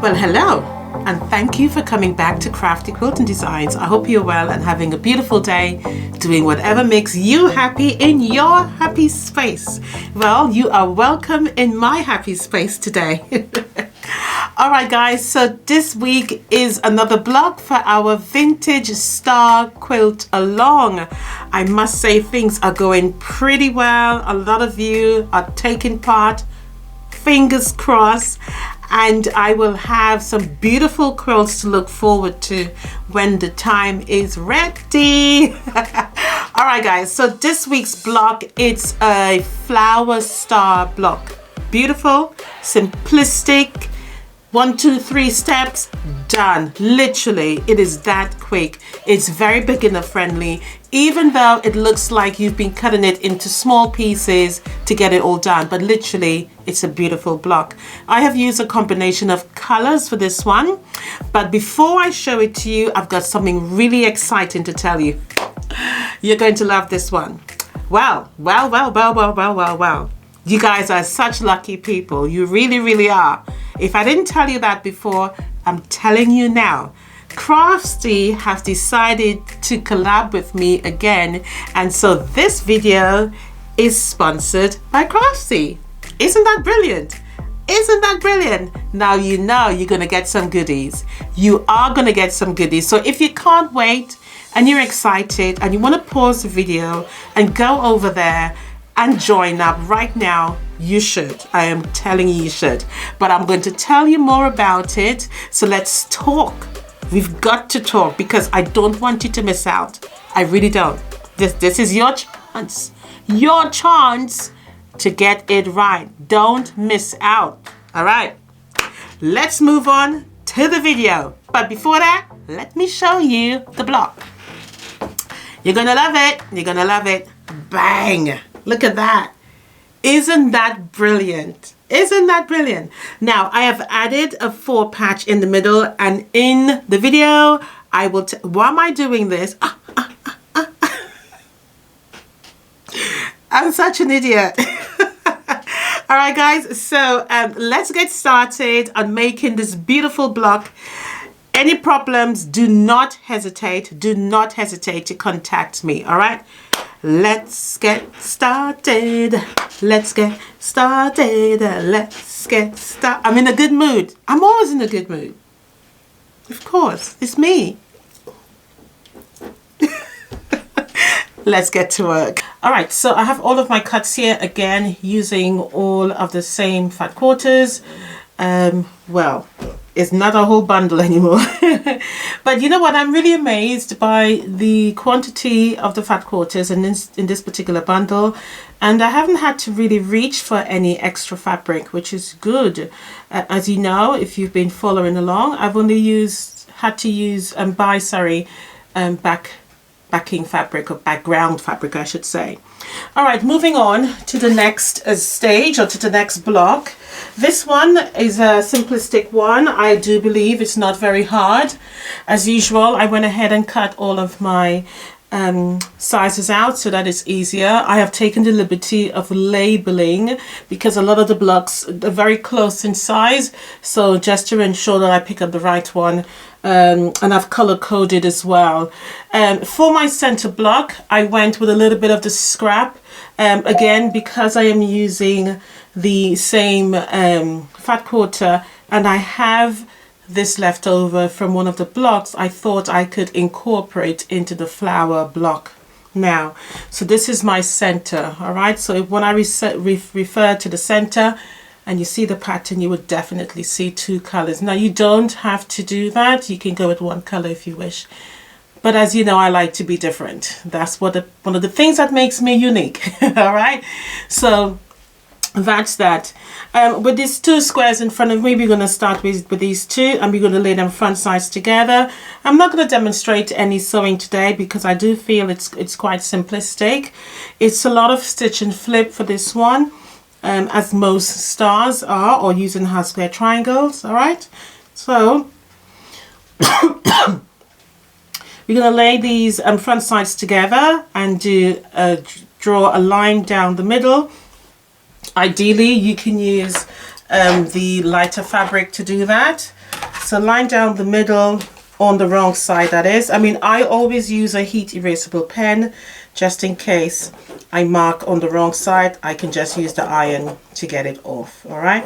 Well, hello, and thank you for coming back to Crafty Quilting Designs. I hope you're well and having a beautiful day, doing whatever makes you happy in your happy space. Well, you are welcome in my happy space today. All right, guys, so this week is another block for our vintage star quilt along. I must say things are going pretty well. A lot of you are taking part, fingers crossed, and I will have some beautiful quilts to look forward to when the time is ready. All right, guys, so this week's block, it's a flower star block. Beautiful, simplistic, 1, 2, 3 steps, done. Literally, it is that quick. It's very beginner friendly, even though it looks like you've been cutting it into small pieces to get it all done, but literally it's a beautiful block. I have used a combination of colors for this one, but before I show it to you, I've got something really exciting to tell you. You're going to love this one. Well. You guys are such lucky people. You really, really are. If I didn't tell you that before, I'm telling you now. Crafty has decided to collab with me again, and so this video is sponsored by Crafty. Isn't that brilliant? Isn't that brilliant? Now you know you're gonna get some goodies. You are gonna get some goodies. So if you can't wait and you're excited and you wanna pause the video and go over there and join up right now, you should. I am telling you, you should. But I'm going to tell you more about it. So let's talk. We've got to talk because I don't want you to miss out. I really don't. This is your chance. Your chance to get it right. Don't miss out. All right. Let's move on to the video. But before that, let me show you the block. You're gonna love it. You're gonna love it. Bang. Look at that. Isn't that brilliant? Isn't that brilliant? Now, I have added a 4 patch in the middle, and in the video, I will, why am I doing this? I'm such an idiot. All right, guys, so let's get started on making this beautiful block. Any problems, do not hesitate to contact me, all right? Let's get started. Let's get started. Let's get started. I'm in a good mood. I'm always in a good mood. Of course, it's me. Let's get to work. All right, so I have all of my cuts here again using all of the same fat quarters. Well, it's not a whole bundle anymore. But you know what? I'm really amazed by the quantity of the fat quarters in this particular bundle. And I haven't had to really reach for any extra fabric, which is good. As you know, if you've been following along, I've only had to buy backing fabric, or background fabric, I should say. All right, moving on to the next stage, or to the next block. This one is a simplistic one. I do believe it's not very hard. As usual, I went ahead and cut all of my sizes out so that it's easier. I have taken the liberty of labeling because a lot of the blocks are very close in size, so just to ensure that I pick up the right one. And I've color coded as well. For my center block, I went with a little bit of the scrap. Again, because I am using the same fat quarter and I have this left over from one of the blocks, I thought I could incorporate into the flower block now. So this is my center, all right? So when I refer to the center, and you see the pattern, you would definitely see 2 colors. Now, you don't have to do that. You can go with 1 color if you wish. But as you know, I like to be different. That's one of the things that makes me unique. All right? So that's that. With these 2 squares in front of me, we're going to start with these 2, and we're going to lay them front sides together. I'm not going to demonstrate any sewing today because I do feel it's quite simplistic. It's a lot of stitch and flip for this one. As most stars are, or using half square triangles. All right, so we're going to lay these front sides together and draw a line down the middle Ideally, you can use the lighter fabric to do that. So line down the middle on the wrong side, that is. I mean, I always use a heat erasable pen just in case I mark on the wrong side. I can just use the iron to get it off. All right,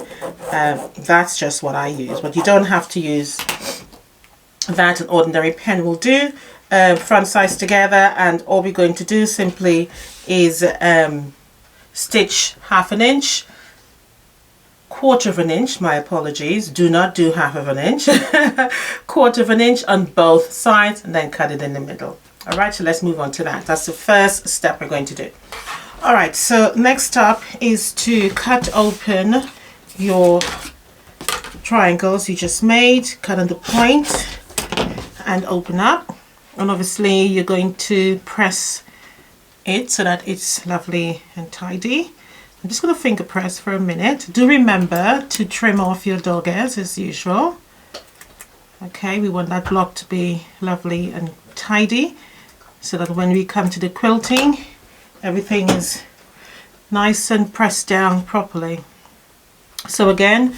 that's just what I use, but you don't have to use that. An ordinary pen will do. Front sides together, and all we're going to do simply is stitch 1/2 inch, 1/4 inch, my apologies, do not do 1/2 inch, 1/4 inch on both sides, and then cut it in the middle. All right, so let's move on to that. That's the first step we're going to do. All right, so next up is to cut open your triangles you just made, cut on the point and open up. And obviously you're going to press it so that it's lovely and tidy. I'm just going to finger press for a minute. Do remember to trim off your dog ears as usual. Okay, we want that block to be lovely and tidy so that when we come to the quilting, everything is nice and pressed down properly. So again,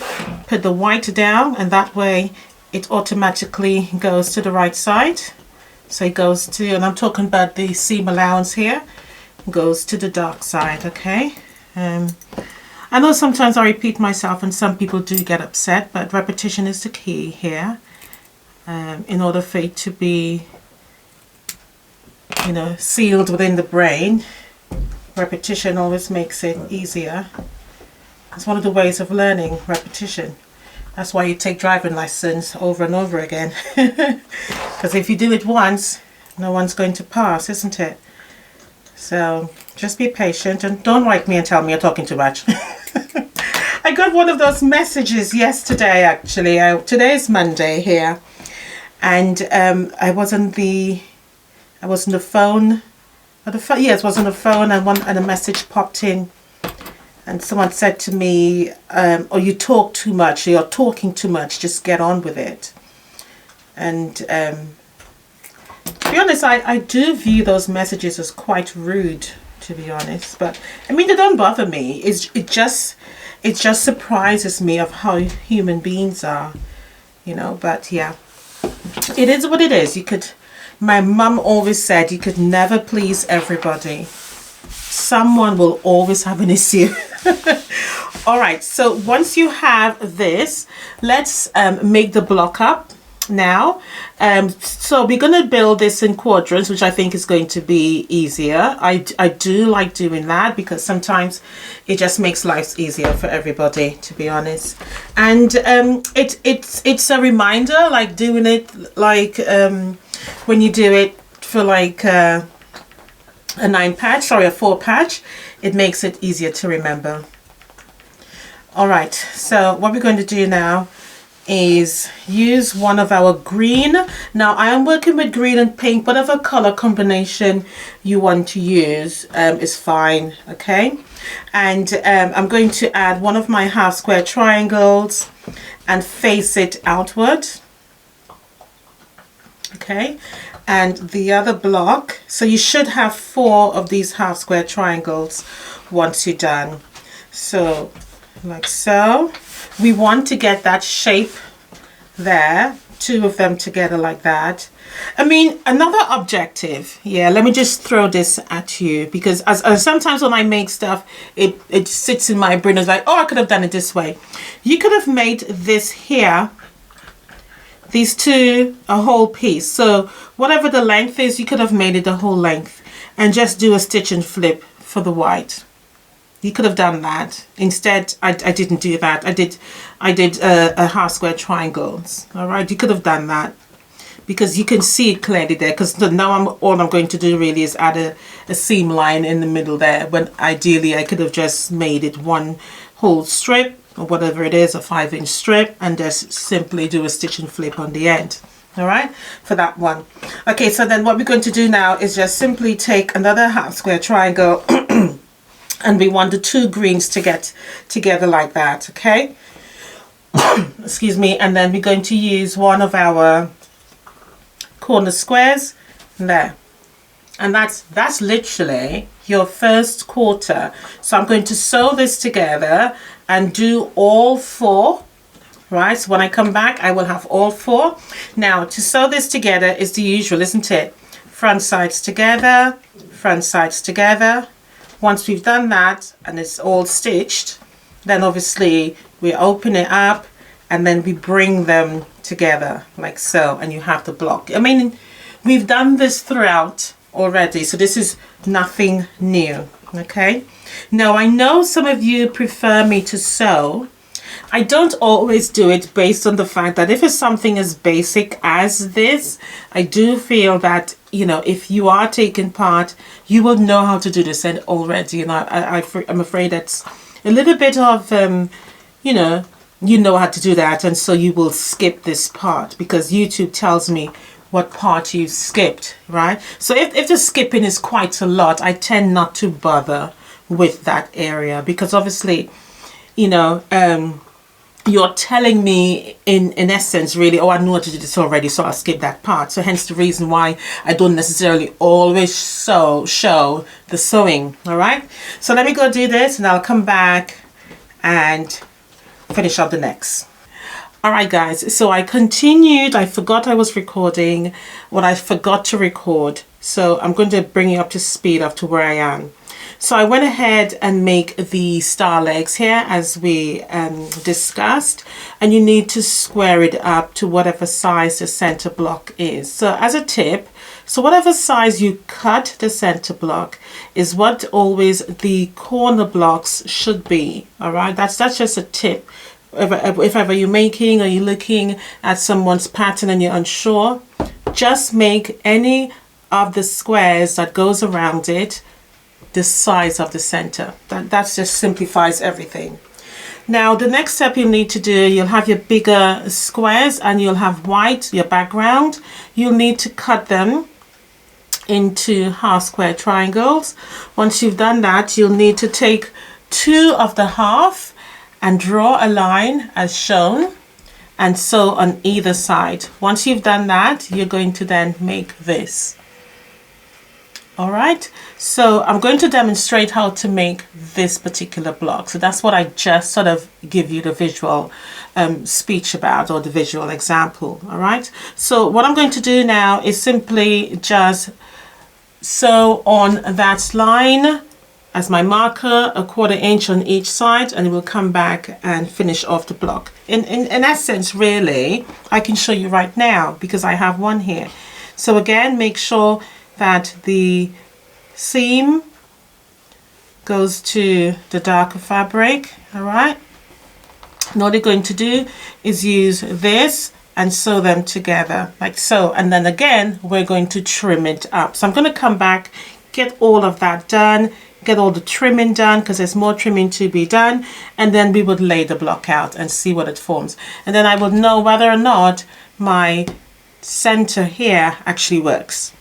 put the white down, and that way it automatically goes to the right side. So it goes to, and I'm talking about the seam allowance here, goes to the dark side, okay? I know sometimes I repeat myself and some people do get upset, but repetition is the key here. In order for it to be, you know, sealed within the brain, repetition always makes it easier. It's one of the ways of learning, repetition. That's why you take driving lessons over and over again. Because if you do it once, no one's going to pass, isn't it? So just be patient and don't write me and tell me you're talking too much. I got one of those messages yesterday, actually. Today is Monday here. And I was on the phone. Yes, I was on the phone, and a message popped in. And someone said to me, oh, you talk too much, you're talking too much, just get on with it. And to be honest, I do view those messages as quite rude, to be honest. But I mean, they don't bother me. It just surprises me of how human beings are, you know. But yeah, it is what it is. My mum always said you could never please everybody. Someone will always have an issue. All right, so once you have this, let's make the block up now. So we're going to build this in quadrants, which I think is going to be easier. I do like doing that because sometimes it just makes life easier for everybody, to be honest. And it's a reminder, like doing it like when you do it for like a 4 patch, it makes it easier to remember. All right, so what we're going to do now is use one of our green. Now I am working with green and pink. Whatever color combination you want to use is fine, okay? And I'm going to add one of my half square triangles and face it outward, okay? And the other block, so you should have 4 of these half square triangles once you're done. So like so, we want to get that shape there, 2 of them together like that. I mean, another objective, yeah, let me just throw this at you, because as sometimes when I make stuff, it sits in my brain as like, oh, I could have done it this way. You could have made this here, these 2, a whole piece. So whatever the length is, you could have made it the whole length and just do a stitch and flip for the white. You could have done that. Instead, I didn't do that. I did a half square triangles. All right, you could have done that because you can see it clearly there. Because now all I'm going to do really is add a seam line in the middle there. When ideally I could have just made it one whole strip or whatever it is, a 5-inch strip, and just simply do a stitch and flip on the end. All right, for that one. Okay, so then what we're going to do now is just simply take another half square triangle. And we want the 2 greens to get together like that, okay? Excuse me. And then we're going to use one of our corner squares there. And that's literally your first quarter. So I'm going to sew this together and do all 4. Right, so when I come back, I will have all 4. Now, to sew this together is the usual, isn't it? Front sides together, front sides together. Once we've done that and it's all stitched, then obviously we open it up and then we bring them together like so, and you have the block. I mean, we've done this throughout already, so this is nothing new, okay? Now, I know some of you prefer me to sew. I don't always do it based on the fact that if it's something as basic as this, I do feel that, you know, if you are taking part, you will know how to do this and already. And I'm afraid that's a little bit of, you know how to do that. And so you will skip this part because YouTube tells me what part you skipped, right? So if the skipping is quite a lot, I tend not to bother with that area because obviously, you know, you're telling me in essence really, oh, I know how to do this already, so I'll skip that part. So hence the reason why I don't necessarily always show the sewing. All right, so let me go do this and I'll come back and finish up the next. All right, guys, so I continued. I forgot I was recording what I forgot to record, so I'm going to bring you up to speed up to where I am. So I went ahead and make the star legs here as we discussed, and you need to square it up to whatever size the center block is. So as a tip, so whatever size you cut the center block is what always the corner blocks should be. All right, that's just a tip. If ever you're making or you're looking at someone's pattern and you're unsure, just make any of the squares that goes around it the size of the center. That just simplifies everything. Now the next step you need to do, you'll have your bigger squares and you'll have white, your background. You'll need to cut them into half square triangles. Once you've done that, you'll need to take 2 of the half and draw a line as shown and sew on either side. Once you've done that, you're going to then make this. All right, so I'm going to demonstrate how to make this particular block. So that's what I just sort of give you the visual speech about, or the visual example. All right, so what I'm going to do now is simply just sew on that line as my marker, a 1/4 inch on each side, and we'll come back and finish off the block. In essence, really, I can show you right now because I have one here. So again, make sure that the seam goes to the darker fabric. All right, and all you're going to do is use this and sew them together like so, and then again we're going to trim it up. So I'm going to come back, get all of that done, get all the trimming done because there's more trimming to be done, and then we would lay the block out and see what it forms, and then I will know whether or not my center here actually works.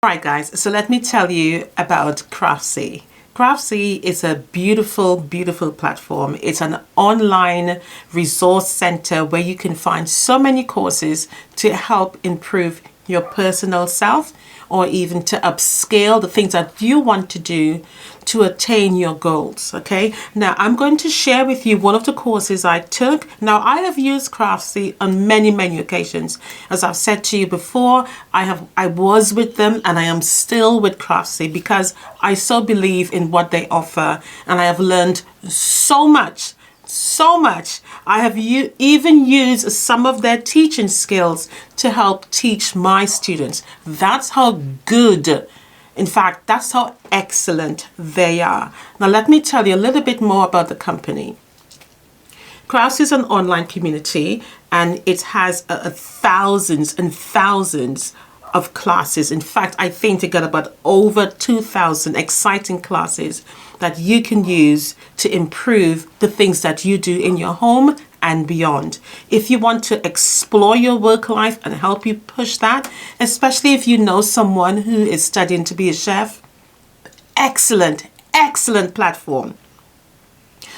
Alright guys, so let me tell you about Craftsy. Craftsy is a beautiful, beautiful platform. It's an online resource center where you can find so many courses to help improve your personal self or even to upscale the things that you want to do to attain your goals. Okay, now I'm going to share with you one of the courses I took. Now, I have used Craftsy on many occasions. As I've said to you before, I was with them and I am still with Craftsy because I so believe in what they offer, and I have learned so much. I have even used some of their teaching skills to help teach my students. That's how good, in fact, that's how excellent they are. Now, let me tell you a little bit more about the company. Craftsy is an online community, and it has thousands and thousands of classes. In fact, I think they got about over 2,000 exciting classes that you can use to improve the things that you do in your home and beyond. If you want to explore your work life and help you push that, especially if you know someone who is studying to be a chef, excellent platform.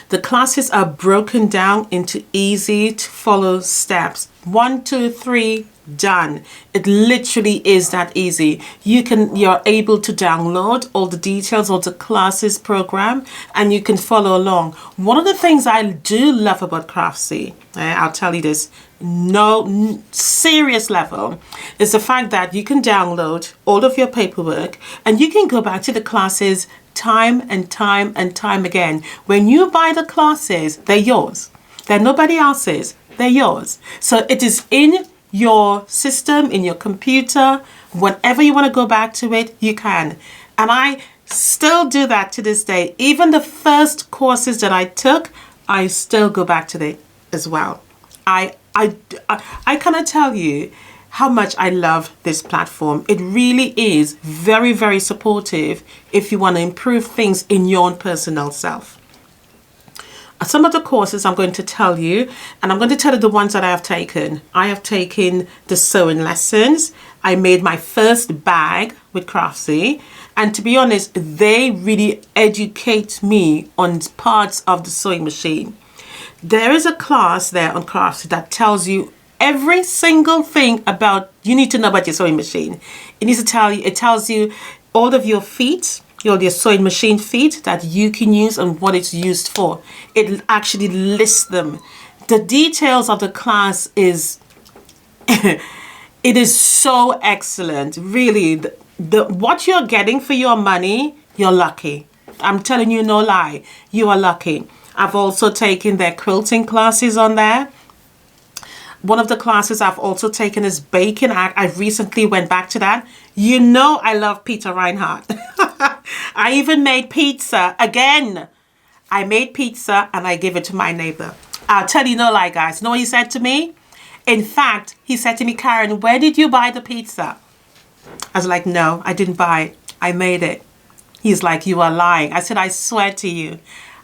The classes are broken down into easy to follow steps. 1, 2, 3, done. It literally is that easy. You're able to download all the details of the classes program and you can follow along. One of the things I do love about Craftsy, I'll tell you this, no serious level, is the fact that you can download all of your paperwork and you can go back to the classes time and time again. When you buy the classes, they're yours. They're nobody else's. They're yours. So it is in your system, in your computer. Whenever you want to go back to it, you can. And I still do that to this day. Even the first courses that I took, I still go back to it as well. I cannot tell you how much I love this platform. It really is very supportive if you want to improve things in your own personal self. Some of the courses I'm going to tell you, and I'm going to tell you the ones that I have taken. I have taken the sewing lessons. I made my first bag with Craftsy, and to be honest, they really educate me on parts of the sewing machine. There is a class there on Craftsy that tells you every single thing about you need to know about your sewing machine. It tells you all of your feet, your sewing machine feet that you can use and what it's used for. It actually lists them. The details of the class is it is so excellent. Really, what you're getting for your money, you're lucky. I'm telling you, no lie, you are lucky. I've also taken their quilting classes on there. One of the classes I've also taken is baking. I recently went back to that. You know I love Peter Reinhardt. I even made pizza again. I made pizza and I gave it to my neighbor. I'll tell you no lie, guys. You know what he said to me? In fact, he said to me, Karen, where did you buy the pizza? I was like, no, I didn't buy it. I made it. He's like, you are lying. I said, I swear to you,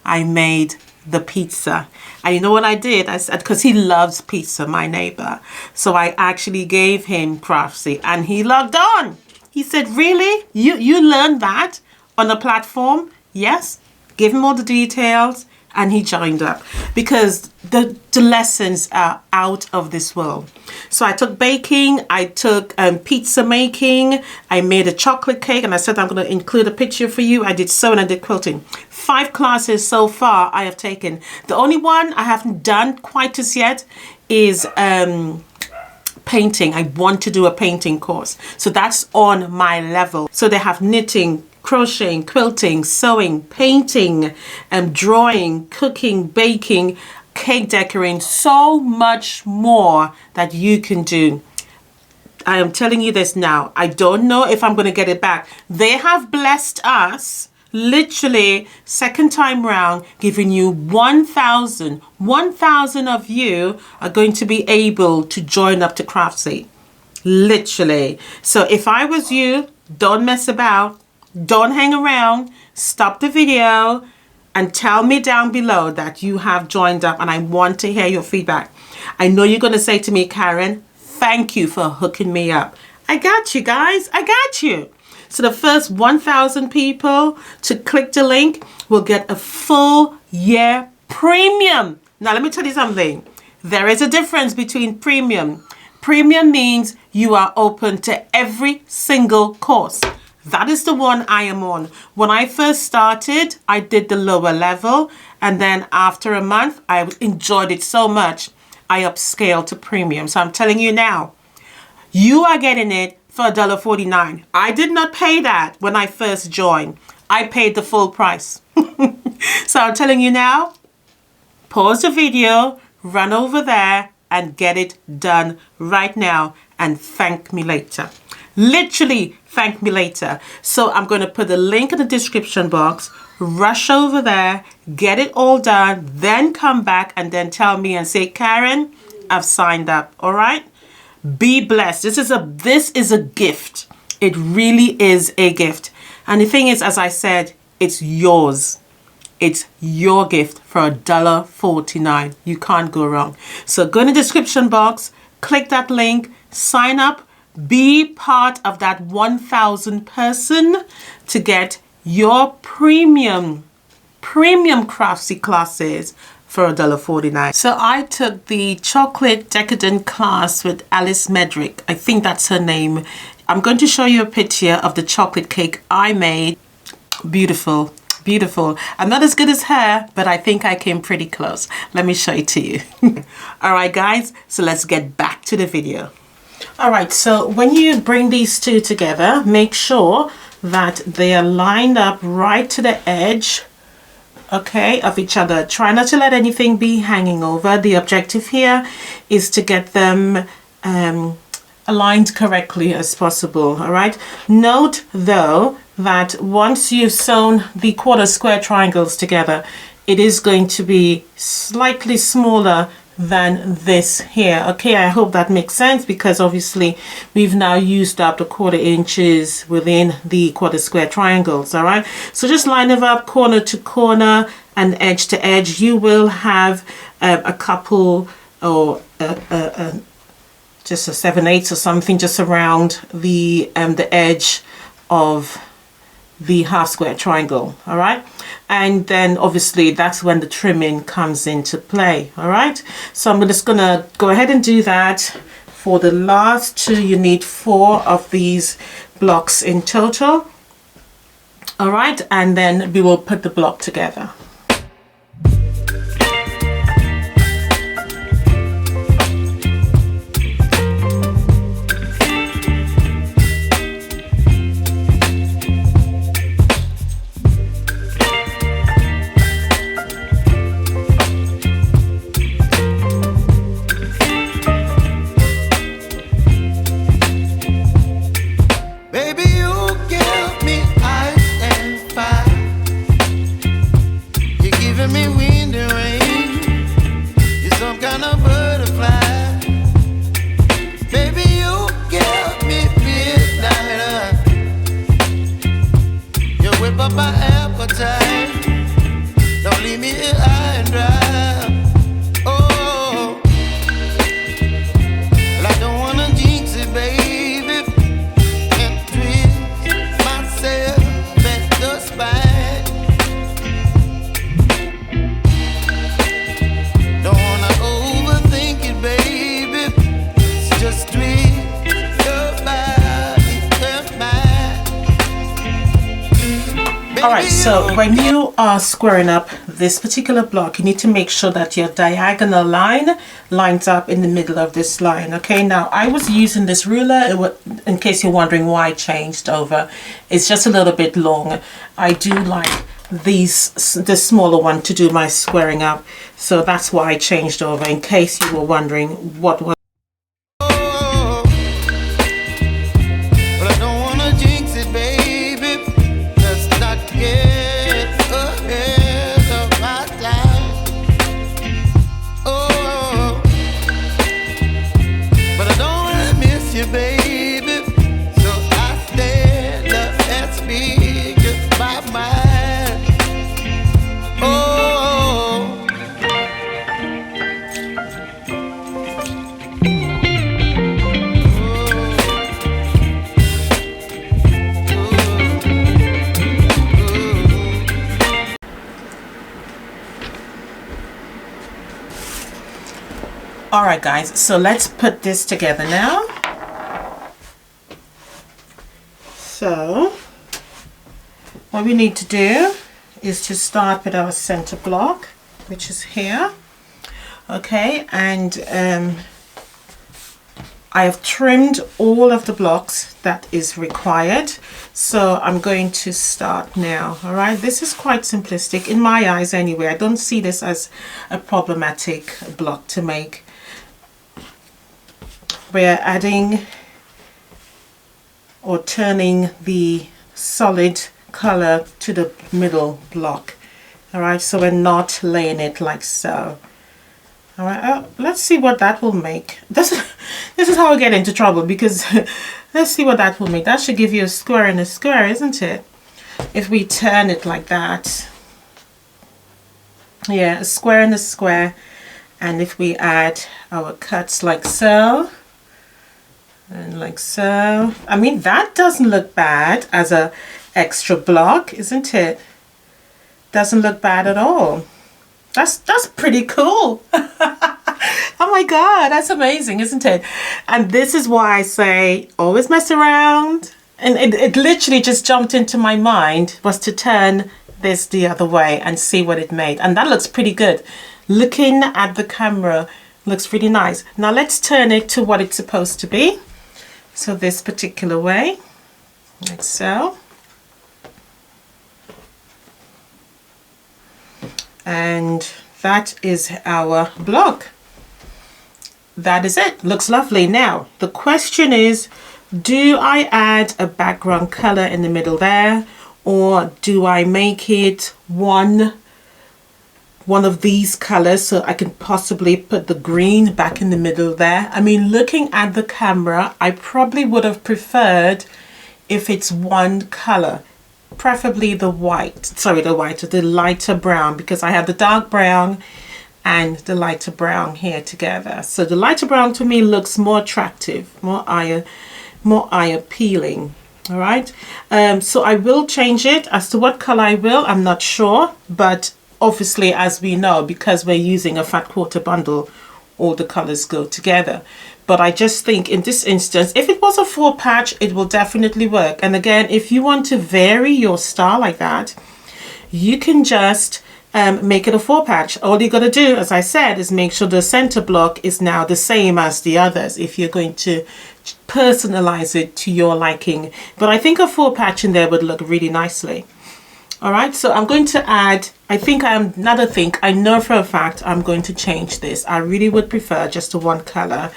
I made the pizza. And you know what I did? I said, because he loves pizza, my neighbor. So I actually gave him Craftsy and he logged on. He said, really? You learned that on the platform? Yes. Give him all the details and he joined up because the lessons are out of this world. So I took baking, I took pizza making, I made a chocolate cake, and I said I'm going to include a picture for you. I did sewing, I did quilting. 5 classes so far I have taken. The only one I haven't done quite as yet is painting. I want to do a painting course. So that's on my level. So they have knitting, crocheting, quilting, sewing, painting, drawing, cooking, baking, cake decorating, so much more that you can do. I am telling you this now. I don't know if I'm going to get it back. They have blessed us, literally, second time round, giving you 1,000. 1,000 of you are going to be able to join up to Craftsy. Literally. So if I was you, don't mess about. Don't hang around. Stop the video and tell me down below that you have joined up, and I want to hear your feedback. I know you're going to say to me, Karen, thank you for hooking me up. I got you, guys. I got you. So the first 1,000 people to click the link will get a full year premium. Now, let me tell you something. There is a difference between premium. Premium means you are open to every single course. That is the one I am on. When I first started, I did the lower level, and then after a month, I enjoyed it so much, I upscaled to premium. So I'm telling you now, you are getting it for $1.49. I did not pay that when I first joined. I paid the full price. So I'm telling you now, pause the video, run over there and get it done right now and thank me later. Literally thank me later. So I'm going to put the link in the description box. Rush over there, get it all done, then come back and then tell me and say, Karen, I've signed up. All right? Be blessed. This is a gift. It really is a gift. And the thing is, as I said, it's yours. It's your gift for $1.49. You can't go wrong. So go in the description box, click that link, sign up, be part of that 1,000 person to get your premium craftsy classes for $1.49. So I took the chocolate decadent class with Alice Medrick. I think that's her name. I'm going to show you a picture of the chocolate cake I made. Beautiful. Beautiful. I'm not as good as her, but I think I came pretty close. Let me show it to you. All right, guys, so let's get back to the video. All right, so when you bring these two together, make sure that they are lined up right to the edge, okay, of each other. Try not to let anything be hanging over. The objective here is to get them aligned correctly as possible. All right. Note though that once you've sewn the quarter square triangles together, it is going to be slightly smaller than this here. Okay, I hope that makes sense, because obviously we've now used up the 1/4 inches within the quarter square triangles. All right, so just line them up corner to corner and edge to edge. You will have a couple or just a 7/8 or something just around the edge of the half square triangle. All right, and then obviously that's when the trimming comes into play. All right, so I'm just gonna go ahead and do that. For the last two, you need 4 of these blocks in total. All right, and then we will put the block together. Alright, so when you are squaring up this particular block, you need to make sure that your diagonal line lines up in the middle of this line. Okay, now I was using this ruler, in case you're wondering why I changed over. It's just a little bit long. I do like the smaller one to do my squaring up, so that's why I changed over, in case you were wondering what was. All right, guys, so let's put this together now. So what we need to do is to start with our center block, which is here. Okay, and I have trimmed all of the blocks that is required. So I'm going to start now. All right, this is quite simplistic in my eyes anyway. I don't see this as a problematic block to make. We're adding or turning the solid color to the middle block. All right, so we're not laying it like so. All right, let's see what that will make. This is how I get into trouble, because let's see what that will make. That should give you a square and a square, isn't it? If we turn it like that. Yeah, a square and a square. And if we add our cuts like so, and like so. I mean, that doesn't look bad as a extra block, isn't it? Doesn't look bad at all. That's pretty cool. Oh my God, that's amazing, isn't it? And this is why I say always mess around. And it literally just jumped into my mind, was to turn this the other way and see what it made. And that looks pretty good. Looking at the camera looks really nice. Now let's turn it to what it's supposed to be. So this particular way, like so. And that is our block. That is it. Looks lovely. Now, the question is, do I add a background color in the middle there, or do I make it one of these colors so I can possibly put the green back in the middle there? I mean, looking at the camera, I probably would have preferred if it's one color, preferably the lighter brown, because I have the dark brown and the lighter brown here together. So the lighter brown to me looks more attractive, more eye appealing. All right, so I will change it. As to what color I will, I'm not sure, but obviously, as we know, because we're using a fat quarter bundle, all the colors go together. But I just think in this instance, if it was a 4-patch, it will definitely work. And again, if you want to vary your style like that, you can just make it a 4-patch. All you got to do, as I said, is make sure the center block is now the same as the others if you're going to personalize it to your liking. But I think a 4-patch in there would look really nicely. All right, so I'm going to add, I know for a fact I'm going to change this. I really would prefer just a one color.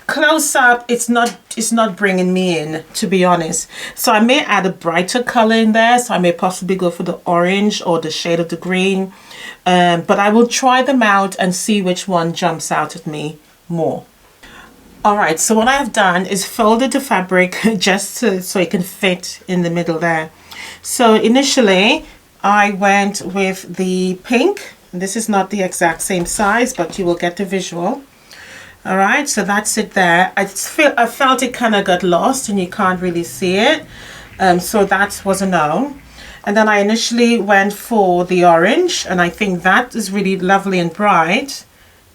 Close up, it's not bringing me in, to be honest. So I may add a brighter color in there. So I may possibly go for the orange or the shade of the green. But I will try them out and see which one jumps out at me more. All right, so what I have done is folded the fabric just so it can fit in the middle there. So initially I went with the pink. This is not the exact same size, but you will get the visual. All right, so that's it there. I felt it kind of got lost and you can't really see it. So that was a no. And then I initially went for the orange, and I think that is really lovely and bright.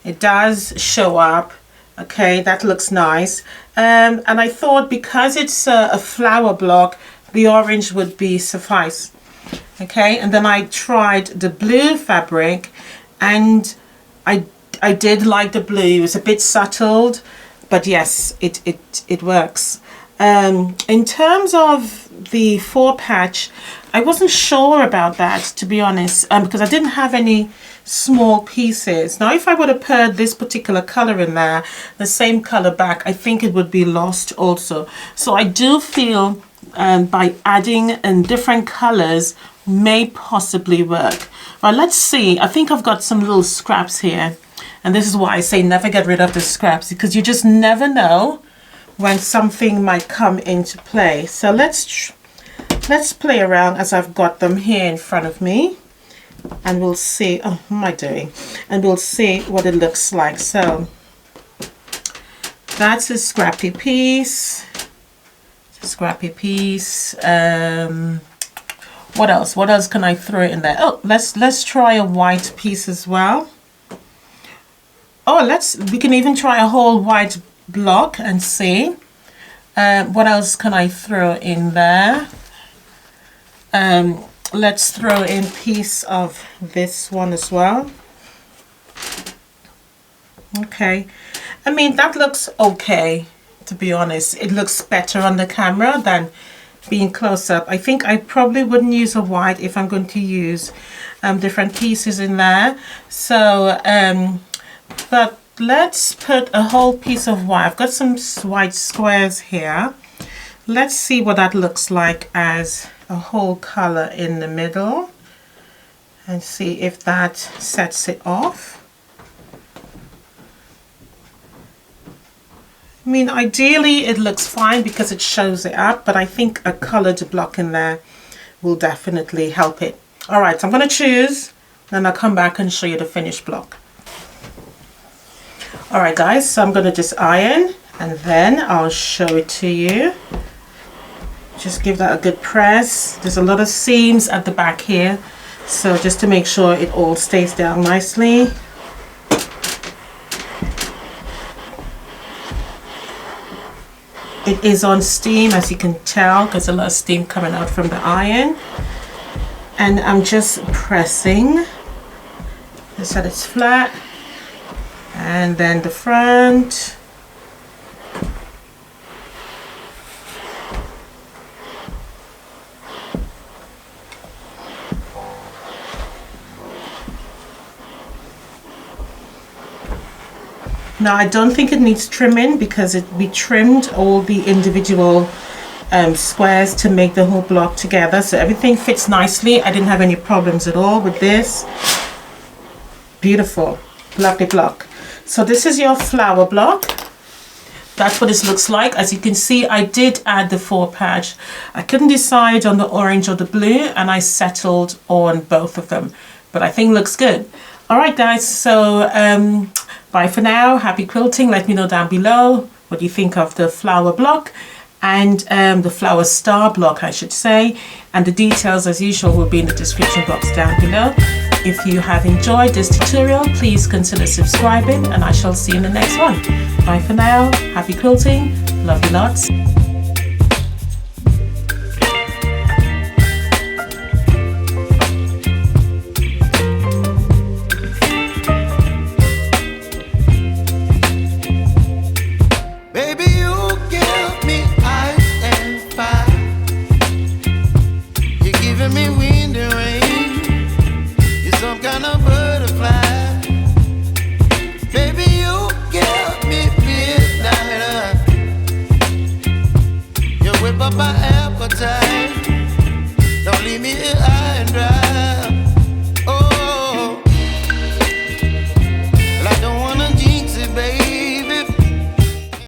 It does show up. Okay, that looks nice. And I thought because it's a flower block, the orange would be suffice. Okay, and then I tried the blue fabric, and I did like the blue. It was a bit subtle, but yes, it works. In terms of the 4-patch, I wasn't sure about that, to be honest, because I didn't have any small pieces. Now, if I would have put this particular color in there, the same color back, I think it would be lost also. So I do feel by adding in different colors may possibly work. Well, let's see. I think I've got some little scraps here, and this is why I say never get rid of the scraps, because you just never know when something might come into play. So let's play around as I've got them here in front of me, and we'll see. Oh, what am I doing? And we'll see what it looks like. So that's a scrappy piece. Scrappy piece. What else? What else can I throw in there? Oh, let's try a white piece as well. Oh, we can even try a whole white block and see. What else can I throw in there? Let's throw in a piece of this one as well. Okay, I mean, that looks okay, to be honest. It looks better on the camera than being close up. I think I probably wouldn't use a white if I'm going to use different pieces in there. So, but let's put a whole piece of white. I've got some white squares here. Let's see what that looks like as a whole color in the middle and see if that sets it off. I mean, ideally it looks fine because it shows it up, but I think a colored block in there will definitely help it. All right, so I'm going to choose, then I'll come back and show you the finished block. All right, guys, so I'm going to just iron and then I'll show it to you. Just give that a good press. There's a lot of seams at the back here, so just to make sure it all stays down nicely. It is on steam, as you can tell, because a lot of steam coming out from the iron. And I'm just pressing so that it's flat. And then the front. Now I don't think it needs trimming because we trimmed all the individual squares to make the whole block together, so everything fits nicely. I didn't have any problems at all with this. Beautiful, lovely block. So this is your flower block. That's what this looks like. As you can see, I did add the 4 patch. I couldn't decide on the orange or the blue, and I settled on both of them, but I think it looks good. All right, guys, so bye for now. Happy quilting. Let me know down below what you think of the flower block and the flower star block, I should say. And the details, as usual, will be in the description box down below. If you have enjoyed this tutorial, please consider subscribing, and I shall see you in the next one. Bye for now. Happy quilting. Love you lots. My appetite, don't leave me here high and dry.